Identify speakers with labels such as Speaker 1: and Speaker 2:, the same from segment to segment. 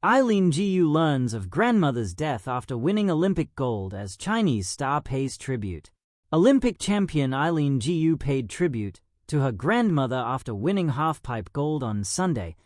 Speaker 1: Eileen Gu learns of grandmother's death after winning Olympic gold as Chinese star pays tribute. Olympic champion Eileen Gu paid tribute to her grandmother after winning halfpipe gold on Sunday,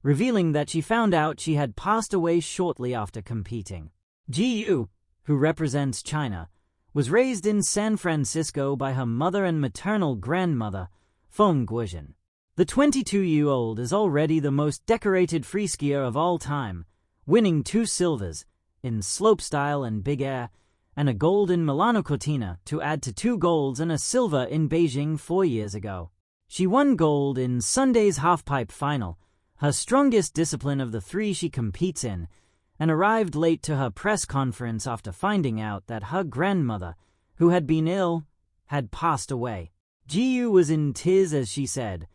Speaker 1: revealing that she found out she had passed away shortly after competing. Gu, who represents China, was raised in San Francisco by her mother and maternal grandmother, Feng Guozhen. The 22-year-old is already the most decorated freeskier of all time, winning 2 silvers in slopestyle and big air, and a gold in Milano Cortina to add to 2 golds and a silver in Beijing 4 years ago. She won gold in Sunday's halfpipe final, her strongest discipline of the 3 she competes in, and arrived late to her press conference after finding out that her grandmother, who had been ill, had passed away. Jiu was in tears as she said,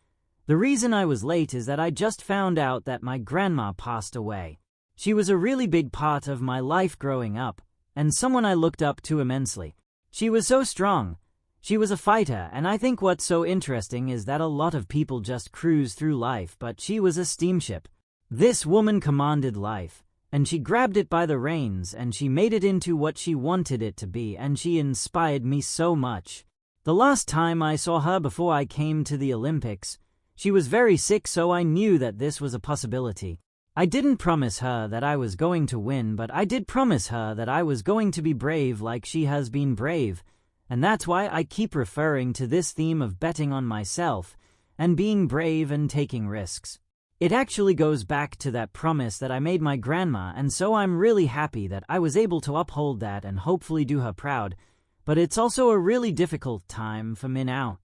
Speaker 1: "The reason I was late is that I just found out that my grandma passed away. She was a really big part of my life growing up, and someone I looked up to immensely. She was so strong. She was a fighter, and I think what's so interesting is that a lot of people just cruise through life, but she was a steamship. This woman commanded life, and she grabbed it by the reins, and she made it into what she wanted it to be, and she inspired me so much. The last time I saw her before I came to the Olympics, she was very sick, so I knew that this was a possibility. I didn't promise her that I was going to win, but I did promise her that I was going to be brave like she has been brave, and that's why I keep referring to this theme of betting on myself and being brave and taking risks. It actually goes back to that promise that I made my grandma, and so I'm really happy that I was able to uphold that and hopefully do her proud, but it's also a really difficult time for me now."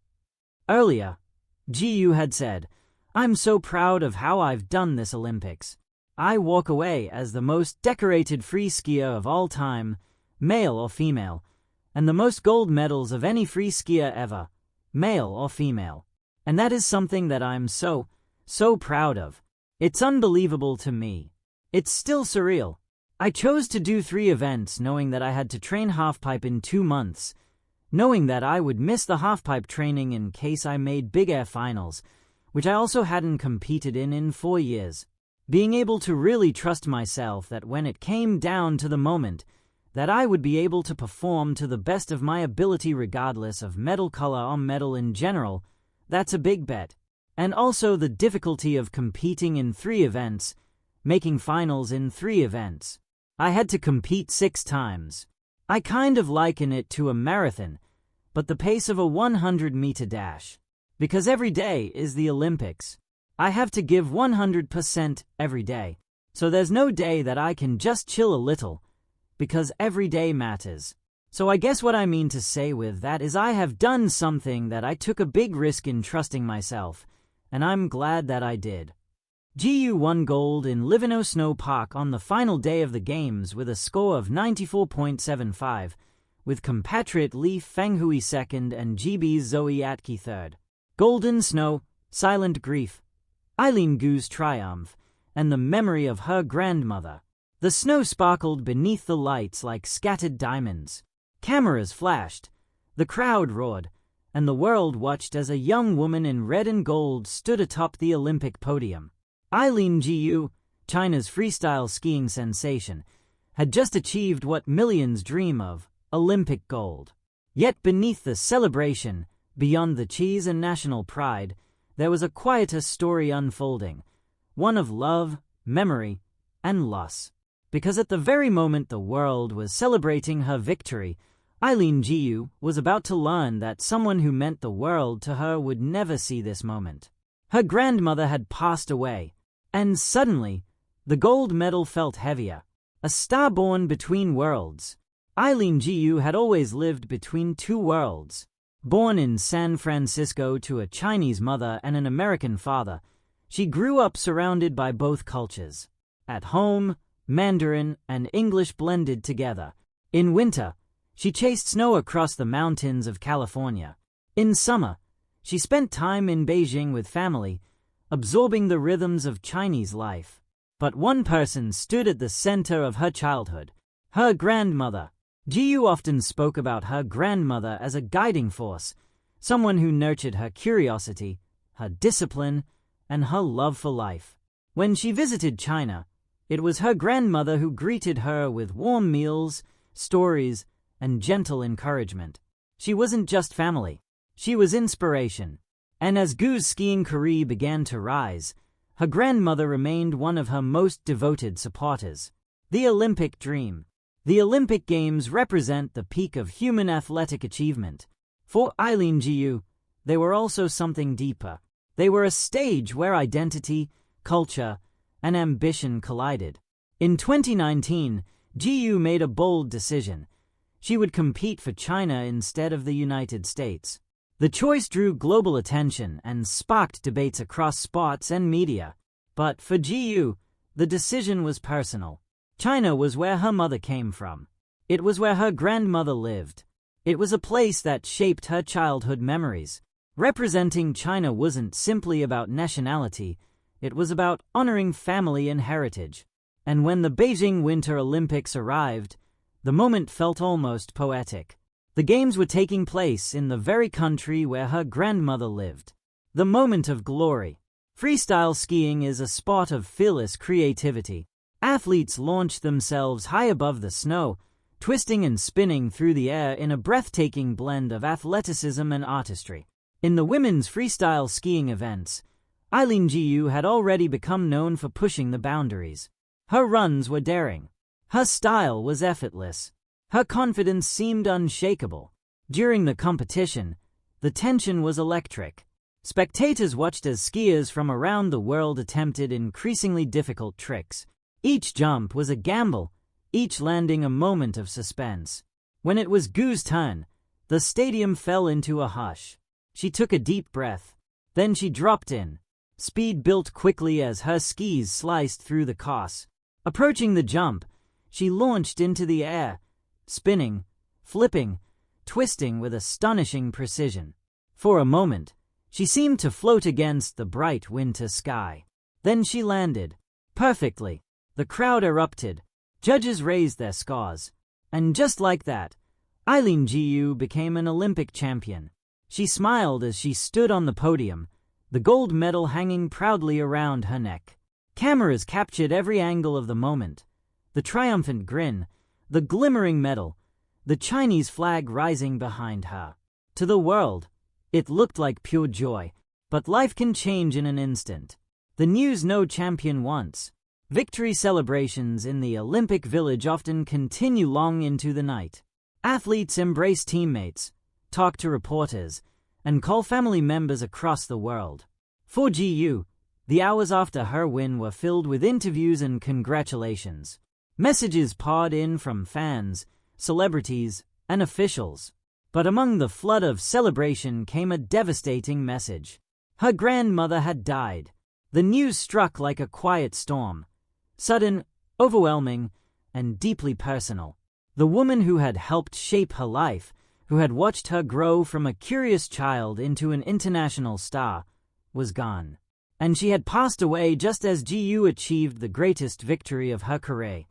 Speaker 1: Earlier, Jiu had said, "I'm so proud of how I've done this Olympics. I walk away as the most decorated free skier of all time, male or female, and the most gold medals of any free skier ever, male or female. And that is something that I'm so proud of. It's unbelievable to me. It's still surreal. I chose to do 3 events knowing that I had to train halfpipe in 2 months, knowing that I would miss the halfpipe training in case I made big air finals, which I also hadn't competed in 4 years. Being able to really trust myself that when it came down to the moment, that I would be able to perform to the best of my ability regardless of medal color or medal in general, that's a big bet. And also the difficulty of competing in 3 events, making finals in 3 events. I had to compete 6 times. I kind of liken it to a marathon, but the pace of a 100-meter dash. Because every day is the Olympics. I have to give 100% every day. So there's no day that I can just chill a little, because every day matters. So I guess what I mean to say with that is I have done something that I took a big risk in trusting myself, and I'm glad that I did." Jiu won gold in Livigno Snow Park on the final day of the Games with a score of 94.75, with compatriot Li Fenghui second and GB's Zoe Atke third. Golden snow, silent grief, Eileen Gu's triumph, and the memory of her grandmother. The snow sparkled beneath the lights like scattered diamonds. Cameras flashed, the crowd roared, and the world watched as a young woman in red and gold stood atop the Olympic podium. Eileen Gu, China's freestyle skiing sensation, had just achieved what millions dream of, Olympic gold. Yet beneath the celebration, beyond the cheese and national pride, there was a quieter story unfolding, one of love, memory, and loss. Because at the very moment the world was celebrating her victory, Eileen Gu was about to learn that someone who meant the world to her would never see this moment. Her grandmother had passed away, and suddenly, the gold medal felt heavier. A star born between worlds. Eileen Gu had always lived between 2 worlds. Born in San Francisco to a Chinese mother and an American father, she grew up surrounded by both cultures. At home, Mandarin and English blended together. In winter, she chased snow across the mountains of California. In summer, she spent time in Beijing with family, absorbing the rhythms of Chinese life. But one person stood at the center of her childhood, her grandmother. Jiu often spoke about her grandmother as a guiding force, someone who nurtured her curiosity, her discipline, and her love for life. When she visited China, It was her grandmother who greeted her with warm meals, stories, and gentle encouragement. She wasn't just family. She was inspiration. And as Gu's skiing career began to rise, her grandmother remained one of her most devoted supporters. The Olympic dream. The Olympic Games represent the peak of human athletic achievement. For Eileen Gu, they were also something deeper. They were a stage where identity, culture, and ambition collided. In 2019, Gu made a bold decision. She would compete for China instead of the United States. The choice drew global attention and sparked debates across sports and media. But for Gu, the decision was personal. China was where her mother came from. It was where her grandmother lived. It was a place that shaped her childhood memories. Representing China wasn't simply about nationality, it was about honoring family and heritage. And when the Beijing Winter Olympics arrived, the moment felt almost poetic. The Games were taking place in the very country where her grandmother lived. The moment of glory. Freestyle skiing is a sport of fearless creativity. Athletes launch themselves high above the snow, twisting and spinning through the air in a breathtaking blend of athleticism and artistry. In the women's freestyle skiing events, Eileen Gu had already become known for pushing the boundaries. Her runs were daring. Her style was effortless. Her confidence seemed unshakable. During the competition, the tension was electric. Spectators watched as skiers from around the world attempted increasingly difficult tricks. Each jump was a gamble, each landing a moment of suspense. When it was Gu's turn, the stadium fell into a hush. She took a deep breath. Then she dropped in. Speed built quickly as her skis sliced through the course. Approaching the jump, she launched into the air, spinning, flipping, twisting with astonishing precision. For a moment, she seemed to float against the bright winter sky. Then she landed. Perfectly. The crowd erupted. Judges raised their scores. And just like that, Eileen Gu became an Olympic champion. She smiled as she stood on the podium, the gold medal hanging proudly around her neck. Cameras captured every angle of the moment. The triumphant grin, the glimmering medal, the Chinese flag rising behind her. To the world, it looked like pure joy, but life can change in an instant. The news no champion wants. Victory celebrations in the Olympic Village often continue long into the night. Athletes embrace teammates, talk to reporters, and call family members across the world. For Gu, the hours after her win were filled with interviews and congratulations. Messages poured in from fans, celebrities, and officials. But among the flood of celebration came a devastating message. Her grandmother had died. The news struck like a quiet storm. Sudden, overwhelming, and deeply personal. The woman who had helped shape her life, who had watched her grow from a curious child into an international star, was gone. And she had passed away just as Gu achieved the greatest victory of her career.